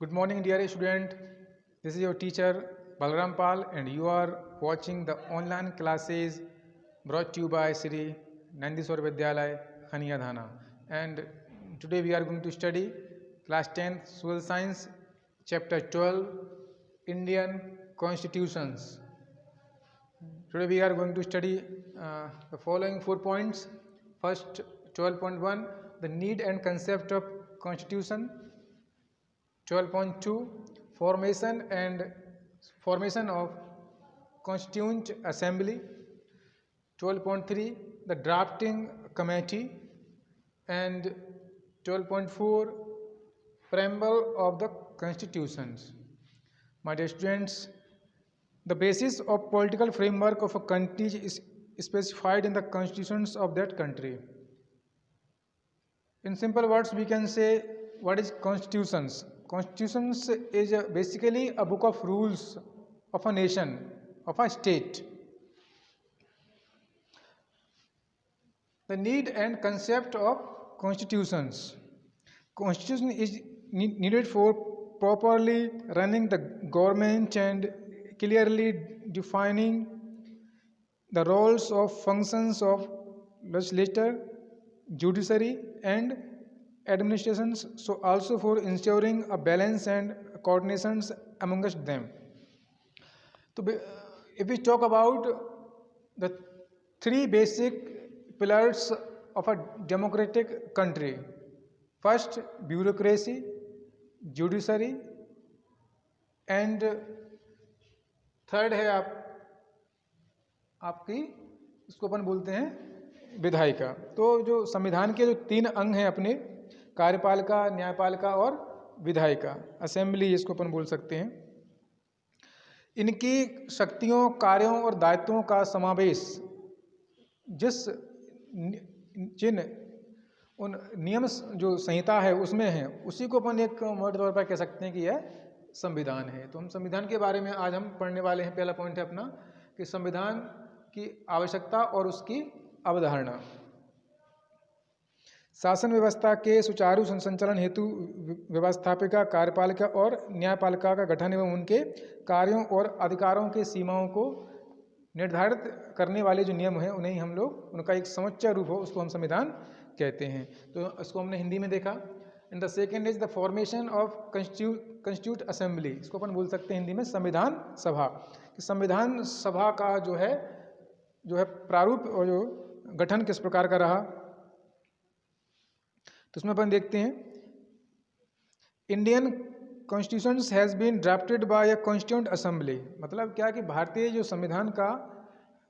Good morning, dear student. This is your teacher Balram Pal, and you are watching the online classes brought to you by Sri Nandiswar Vidyalay, Khaniyadhana. And today we are going to study class 10th Social Science, chapter 12, Indian Constitutions. Today we are going to study the following 4 points. First, 12.1, the need and concept of constitution. 12.2, formation of constituent assembly. 12.3, the drafting committee. And 12.4, preamble of the constitutions. My dear students, the basis of political framework of a country is specified in the constitutions of that country. In simple words, we can say, what is constitutions? Constitutions is basically a book of rules of a nation, of a state. The need and concept of constitutions. Constitution is needed for properly running the government and clearly defining the roles of functions of legislature, judiciary and administrations, so also for ensuring a balance and coordinations amongst them. So if we talk about the three basic pillars of a democratic country, first bureaucracy, judiciary and third है आपकी इसको अपन बोलते हैं विधायिका। तो जो संविधान के जो 3 अंग हैं अपने, कार्यपालिका, न्यायपालिका और विधायिका, असेंबली इसको अपन बोल सकते हैं, इनकी शक्तियों, कार्यों और दायित्वों का समावेश जिन उन नियम जो संहिता है उसमें है, उसी को अपन एक मोटे तौर पर कह सकते हैं कि यह संविधान है। तो हम संविधान के बारे में आज हम पढ़ने वाले हैं। पहला पॉइंट है अपना कि संविधान की आवश्यकता और उसकी अवधारणा। शासन व्यवस्था के सुचारू संचालन हेतु व्यवस्थापिका, कार्यपालिका और न्यायपालिका का गठन एवं उनके कार्यों और अधिकारों के सीमाओं को निर्धारित करने वाले जो नियम हैं उन्हें हम लोग, उनका एक समुच्चय रूप हो, उसको हम संविधान कहते हैं। तो इसको हमने हिंदी में देखा। And the second is the formation of constitute assembly, इसको अपन बोल सकते हैं हिंदी में संविधान सभा। कि संविधान सभा का जो है प्रारूप और जो गठन किस प्रकार का रहा, तो उसमें अपन देखते हैं Indian constitution has been drafted by a constituent assembly. मतलब क्या कि भारतीय जो संविधान का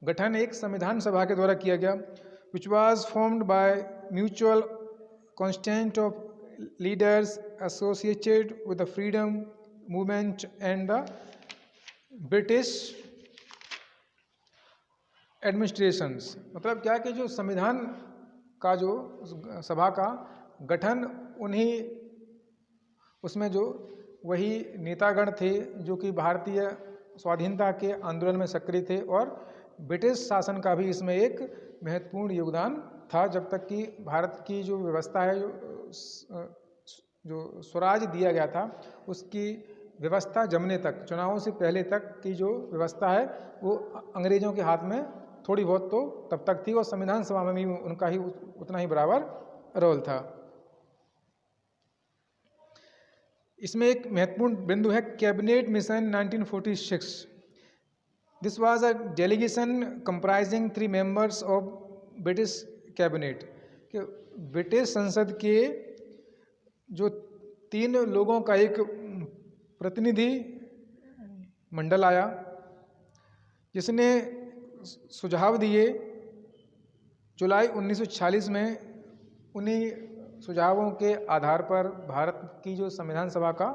गठन एक संविधान सभा के द्वारा किया गया, which was formed by mutual consent of leaders associated with the freedom movement and the British administrations. मतलब क्या कि जो संविधान का जो सभा का गठन उन्हीं उसमें जो वही नेतागण थे जो कि भारतीय स्वाधीनता के आंदोलन में सक्रिय थे, और ब्रिटिश शासन का भी इसमें एक महत्वपूर्ण योगदान था। जब तक कि भारत की जो व्यवस्था है, जो स्वराज दिया गया था, उसकी व्यवस्था जमने तक, चुनावों से पहले तक की जो व्यवस्था है वो अंग्रेजों के हाथ में थोड़ी बहुत तो तब तक थी, और संविधान सभा में भी उनका ही उतना ही बराबर रोल था। इसमें एक महत्वपूर्ण बिंदु है cabinet mission 1946। This was a delegation comprising 3 members of British cabinet. कि ब्रिटिश संसद के जो 3 लोगों का एक प्रतिनिधि मंडल आया, जिसने सुझाव दिए। जुलाई 1946 में उन्हीं सुझावों के आधार पर भारत की जो संविधान सभा का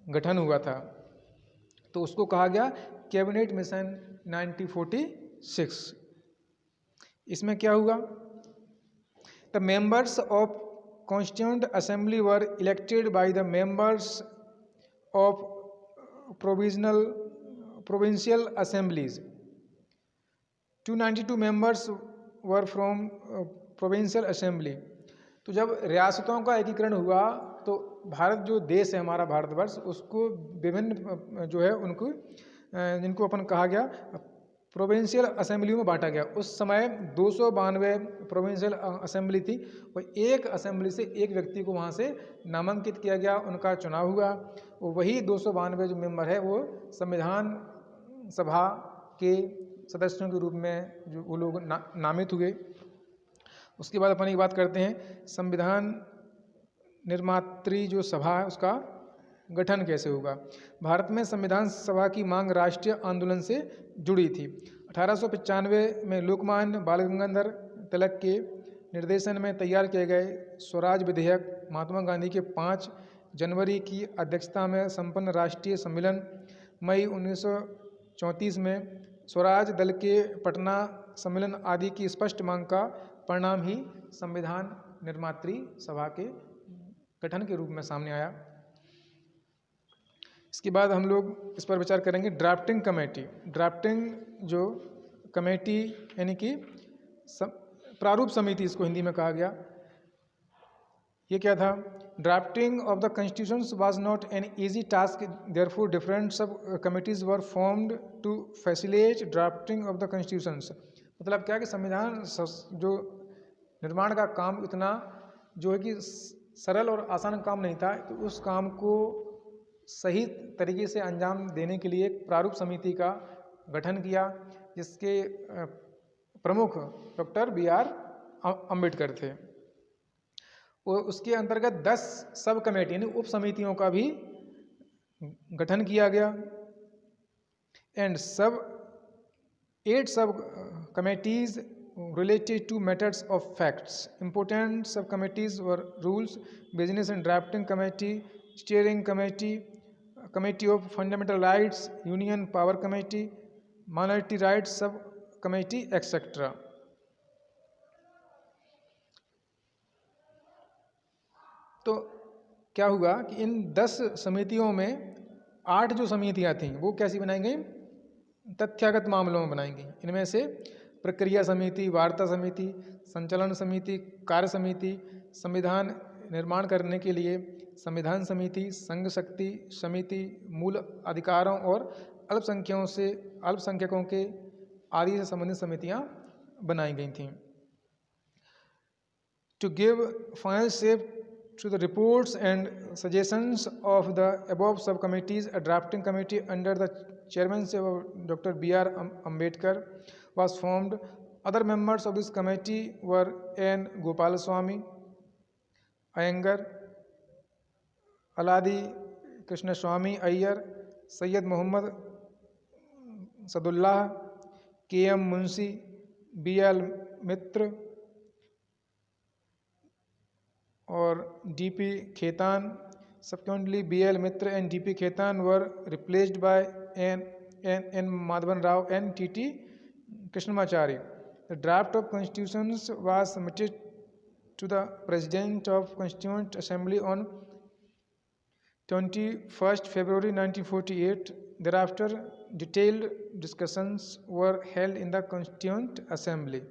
गठन हुआ था, तो उसको कहा गया कैबिनेट मिशन 1946। इसमें क्या हुआ, the members of constituent assembly were elected by the members of provincial assemblies. 292 members were from provincial assembly. तो जब रियासतों का एकीकरण हुआ तो तो भारत जो देश है हमारा भारतवर्ष, उसको विभिन्न जो है उनको जिनको अपन कहा गया प्रोविंशियल असेंबलियों में बांटा गया। उस समय 292 प्रोविंशियल असेंबली थी और एक असेंबली से एक व्यक्ति को वहाँ से नामांकित किया गया, उनका चुनाव हुआ। वही 292 जो मेंबर है वो संविधान सभा के सदस्यों के रूप में जो वो लोग नामित हुए। उसके बाद अपन एक बात करते हैं, संविधान निर्मात्री जो सभा है उसका गठन कैसे होगा। भारत में संविधान सभा की मांग राष्ट्रीय आंदोलन से जुड़ी थी। 1895 में लोकमान्य बाल गंगाधर तिलक के निर्देशन में तैयार किए गए स्वराज विधेयक महात्मा गांधी के 5 जनवरी की अध्यक्षता में संपन्न राष्ट्रीय सम्मेलन मई 1934 में स्वराज दल के पटना सम्मेलन आदि की स्पष्ट मांग का परिणाम ही संविधान निर्मात्री सभा के गठन के रूप में सामने आया। इसके बाद हम लोग इस पर विचार करेंगे ड्राफ्टिंग कमेटी। ड्राफ्टिंग जो कमेटी यानी कि प्रारूप समिति इसको हिंदी में कहा गया, ये क्या था। Drafting of the constitution was not an easy task, therefore different sub committees were formed to facilitate drafting of the constitution. मतलब क्या कि संविधान जो निर्माण का काम इतना जो है कि सरल और आसान काम नहीं था, तो उस काम को सही तरीके से अंजाम देने के लिए एक प्रारूप समिति का गठन किया, जिसके प्रमुख डॉक्टर BR अम्बेडकर थे। और उसके अंतर्गत 10 सब कमेटी यानी उप समितियों का भी गठन किया गया। एंड 8 सब committees related to matters of facts. Important subcommittees were rules, business and drafting committee, steering committee, committee of fundamental rights, union power committee, minority rights subcommittee, etc. तो क्या हुआ कि इन 10 समितियों में 8 जो समितियां थीं वो कैसी बनाई गई, तथ्यागत मामलों में बनाई गई। इनमें से प्रक्रिया समिति, वार्ता समिति, संचालन समिति, कार्य समिति, संविधान निर्माण करने के लिए संविधान समिति, संघ शक्ति समिति, मूल अधिकारों और अल्पसंख्यकों के आदि से संबंधित समितियां बनाई गई थीं। To give final shape to the reports and suggestions of the above subcommittees, a drafting committee under the chairmanship of Dr. B.R. Ambedkar was formed. Other members of this committee were N. Gopalaswamy Iyengar, Aladi Krishnaswamy Iyer, Syed Muhammad Sadullah, K.M. Munshi, B.L. Mitra और D.P. Khaitan. Subsequently, B.L. Mitra and D.P. Khaitan were replaced by N. Madhavan Rao and T.T. Krishnamachari. The draft of constitutions was submitted to the President of Constituent Assembly on 21st February 1948. Thereafter, detailed discussions were held in the Constituent Assembly.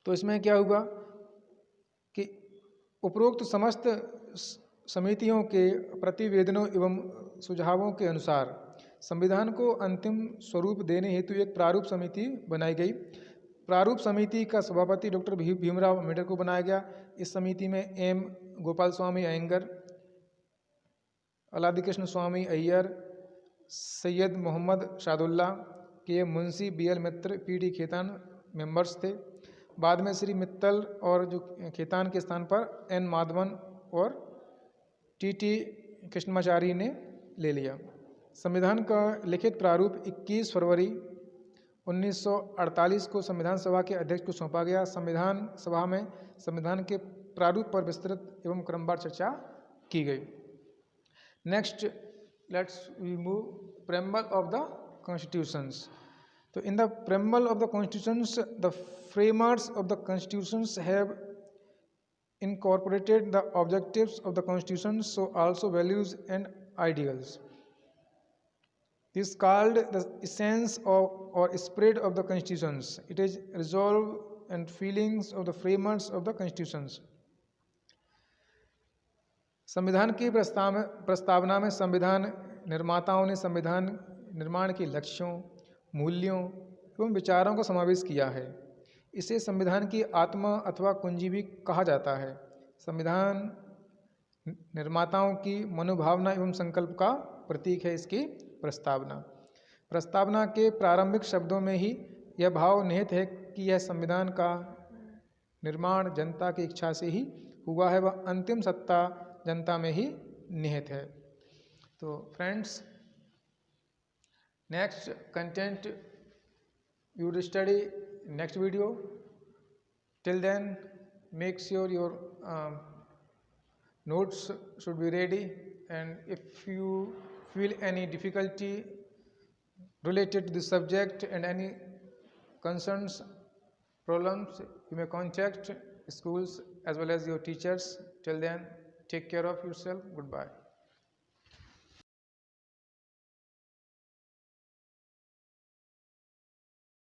तो इसमें क्या हुआ कि उपरोक्त समस्त समितियों के प्रतिवेदनों एवं सुझावों के अनुसार संविधान को अंतिम स्वरूप देने हेतु एक प्रारूप समिति बनाई गई। प्रारूप समिति का सभापति डॉक्टर भीमराव अम्बेडकर को बनाया गया। इस समिति में एम. गोपाल स्वामी अयंगर, अलादी कृष्ण स्वामी अय्यर, सैयद मोहम्मद शादुल्ला, के मुंशी, B.L. मित्र, P.D. खेतान मेंबर्स थे। बाद में श्री मित्तल और जो खेतान के स्थान पर N. माधवन और T.T. कृष्णमाचारी ने ले लिया। संविधान का लिखित प्रारूप 21 फरवरी 1948 को संविधान सभा के अध्यक्ष को सौंपा गया। संविधान सभा में संविधान के प्रारूप पर विस्तृत एवं क्रमवार चर्चा की गई। Next let's we move preamble of the constitutions. तो in the preamble of the constitutions the framers of the constitutions have incorporated the objectives of the constitution, so also values and ideals. This is called the essence of or spirit of the constitutions. It is resolve and feelings of the framers of the constitutions. संविधान की प्रस्तावना में संविधान निर्माताओं ने संविधान निर्माण के लक्ष्यों, मूल्यों एवं विचारों को समावेश किया है। इसे संविधान की आत्मा अथवा कुंजी भी कहा जाता है। संविधान निर्माताओं की मनोभावना एवं संकल्प का प्रतीक है इसकी प्रस्तावना। प्रस्तावना के प्रारंभिक शब्दों में ही यह भाव निहित है कि यह संविधान का निर्माण जनता की इच्छा से ही हुआ है, वह अंतिम सत्ता जनता में ही निहित है। तो friends, next content you will study next video. Till then, make sure your notes should be ready, and if you feel any difficulty related to the subject and any concerns, problems, you may contact schools as well as your teachers. Till then, take care of yourself. Goodbye.